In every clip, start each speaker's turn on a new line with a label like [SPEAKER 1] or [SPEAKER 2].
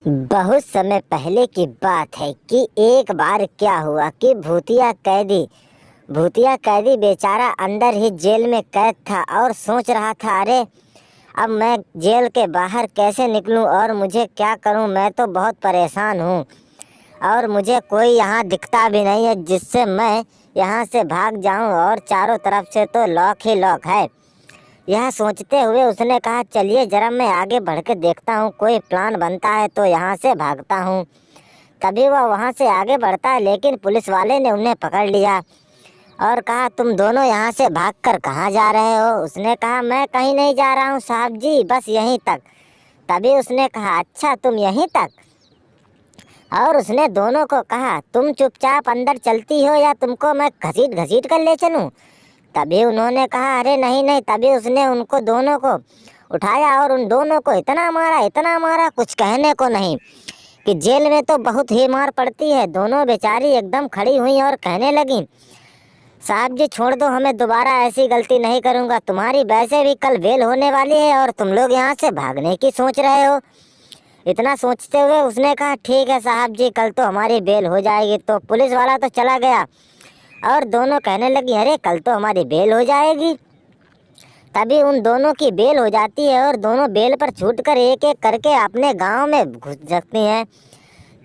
[SPEAKER 1] बहुत समय पहले की बात है कि एक बार क्या हुआ कि भूतिया कैदी बेचारा अंदर ही जेल में कैद था और सोच रहा था, अरे अब मैं जेल के बाहर कैसे निकलूं और मुझे क्या करूं। मैं तो बहुत परेशान हूं और मुझे कोई यहाँ दिखता भी नहीं है जिससे मैं यहाँ से भाग जाऊं और चारों तरफ से तो लॉक ही लॉक है। यह सोचते हुए उसने कहा, चलिए जरा मैं आगे बढ़ के देखता हूँ, कोई प्लान बनता है तो यहाँ से भागता हूँ। तभी वह वहाँ से आगे बढ़ता है, लेकिन पुलिस वाले ने उन्हें पकड़ लिया और कहा, तुम दोनों यहाँ से भागकर कहाँ जा रहे हो। उसने कहा, मैं कहीं नहीं जा रहा हूँ साहब जी, बस यहीं तक। तभी उसने कहा, अच्छा तुम यहीं तक। और उसने दोनों को कहा, तुम चुपचाप अंदर चलती हो या तुमको मैं घसीट घसीट कर ले चलूँ। तभी उन्होंने कहा, अरे नहीं नहीं। तभी उसने उनको दोनों को उठाया और उन दोनों को इतना मारा कुछ कहने को नहीं, कि जेल में तो बहुत ही मार पड़ती है। दोनों बेचारी एकदम खड़ी हुई और कहने लगी, साहब जी छोड़ दो, हमें दोबारा ऐसी गलती नहीं करूँगा। तुम्हारी वैसे भी कल बेल होने वाली है और तुम लोग यहाँ से भागने की सोच रहे हो। इतना सोचते हुए उसने कहा, ठीक है साहब जी, कल तो हमारी बेल हो जाएगी। तो पुलिस वाला तो चला गया और दोनों कहने लगी, अरे कल तो हमारी बेल हो जाएगी। तभी उन दोनों की बेल हो जाती है और दोनों बेल पर छूटकर एक एक करके अपने गांव में घुस सकती हैं।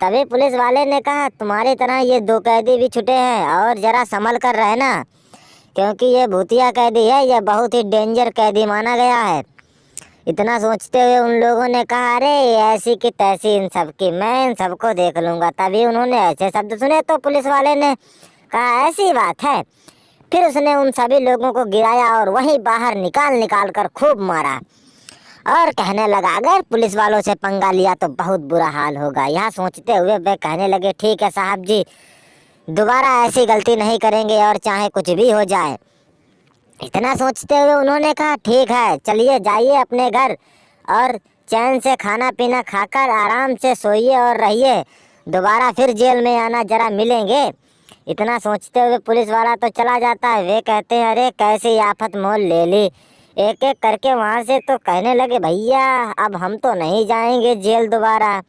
[SPEAKER 1] तभी पुलिस वाले ने कहा, तुम्हारी तरह ये दो कैदी भी छूटे हैं और ज़रा संभल कर रहना, क्योंकि ये भूतिया कैदी है, ये बहुत ही डेंजर कैदी माना गया है। इतना सोचते हुए उन लोगों ने कहा, अरे ऐसी की तैसी इन सब की, मैं इन सबको देख लूँगा। तभी उन्होंने ऐसे शब्द सुने तो पुलिस वाले ने कहा, ऐसी बात है। फिर उसने उन सभी लोगों को गिराया और वहीं बाहर निकाल कर खूब मारा और कहने लगा, अगर पुलिस वालों से पंगा लिया तो बहुत बुरा हाल होगा। यह सोचते हुए वे कहने लगे, ठीक है साहब जी, दोबारा ऐसी गलती नहीं करेंगे और चाहे कुछ भी हो जाए। इतना सोचते हुए उन्होंने कहा, ठीक है, चलिए जाइए अपने घर और चैन से खाना पीना खाकर आराम से सोइए और रहिए, दोबारा फिर जेल में आना, जरा मिलेंगे। इतना सोचते हुए पुलिस वाला तो चला जाता है। वे कहते हैं, अरे कैसी आफत मोल ले ली। एक एक करके वहाँ से तो कहने लगे, भैया अब हम तो नहीं जाएंगे जेल दोबारा।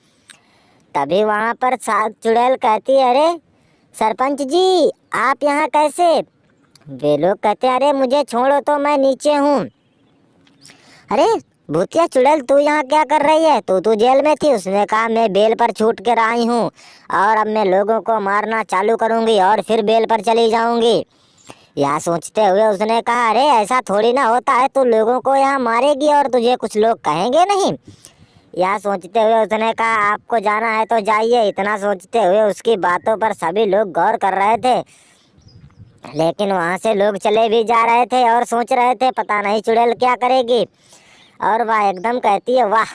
[SPEAKER 1] तभी वहाँ पर चुड़ैल कहती है, अरे सरपंच जी आप यहाँ कैसे। वे लोग कहते हैं, अरे मुझे छोड़ो तो मैं नीचे हूँ। अरे भूतिया चुड़ैल तू यहाँ क्या कर रही है, तू जेल में थी। उसने कहा, मैं बेल पर छूट कर आई हूँ और अब मैं लोगों को मारना चालू करूँगी और फिर बेल पर चली जाऊँगी। यह सोचते हुए उसने कहा, अरे ऐसा थोड़ी ना होता है, तू लोगों को यहाँ मारेगी और तुझे कुछ लोग कहेंगे नहीं। यह सोचते हुए उसने कहा, आपको जाना है तो जाइए। इतना सोचते हुए उसकी बातों पर सभी लोग गौर कर रहे थे, लेकिन वहाँ से लोग चले भी जा रहे थे और सोच रहे थे, पता नहीं चुड़ैल क्या करेगी। और वह एकदम कहती है, वाह,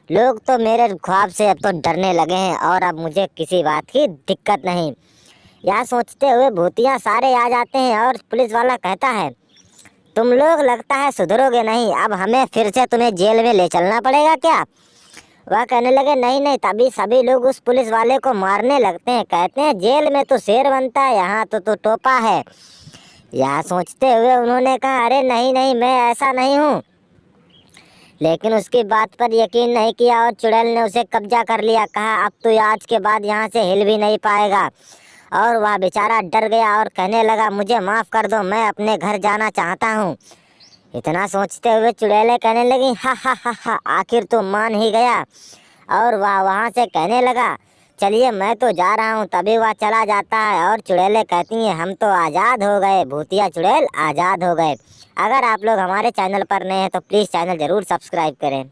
[SPEAKER 1] लोग तो मेरे ख्वाब से अब तो डरने लगे हैं और अब मुझे किसी बात की दिक्कत नहीं। यह सोचते हुए भूतिया सारे आ जाते हैं और पुलिस वाला कहता है, तुम लोग लगता है सुधरोगे नहीं, अब हमें फिर से तुम्हें जेल में ले चलना पड़ेगा क्या। वह कहने लगे, नहीं नहीं। तभी सभी लोग उस पुलिस वाले को मारने लगते हैं, कहते हैं, जेल में तो शेर बनता है, यहाँ तो टोपा है। यह सोचते हुए उन्होंने कहा, अरे नहीं नहीं, मैं ऐसा नहीं हूँ। लेकिन उसकी बात पर यकीन नहीं किया और चुड़ैल ने उसे कब्जा कर लिया। कहा, अब तो आज के बाद यहाँ से हिल भी नहीं पाएगा। और वह बेचारा डर गया और कहने लगा, मुझे माफ़ कर दो, मैं अपने घर जाना चाहता हूँ। इतना सोचते हुए चुड़ैलें कहने लगी, हा हा हा हा, आखिर तो मान ही गया। और वह वहाँ से कहने लगा, चलिए मैं तो जा रहा हूँ। तभी वह चला जाता है और चुड़ैलें कहती हैं, हम तो आज़ाद हो गए, भूतिया चुड़ैल आज़ाद हो गए। अगर आप लोग हमारे चैनल पर नए हैं तो प्लीज़ चैनल ज़रूर सब्सक्राइब करें।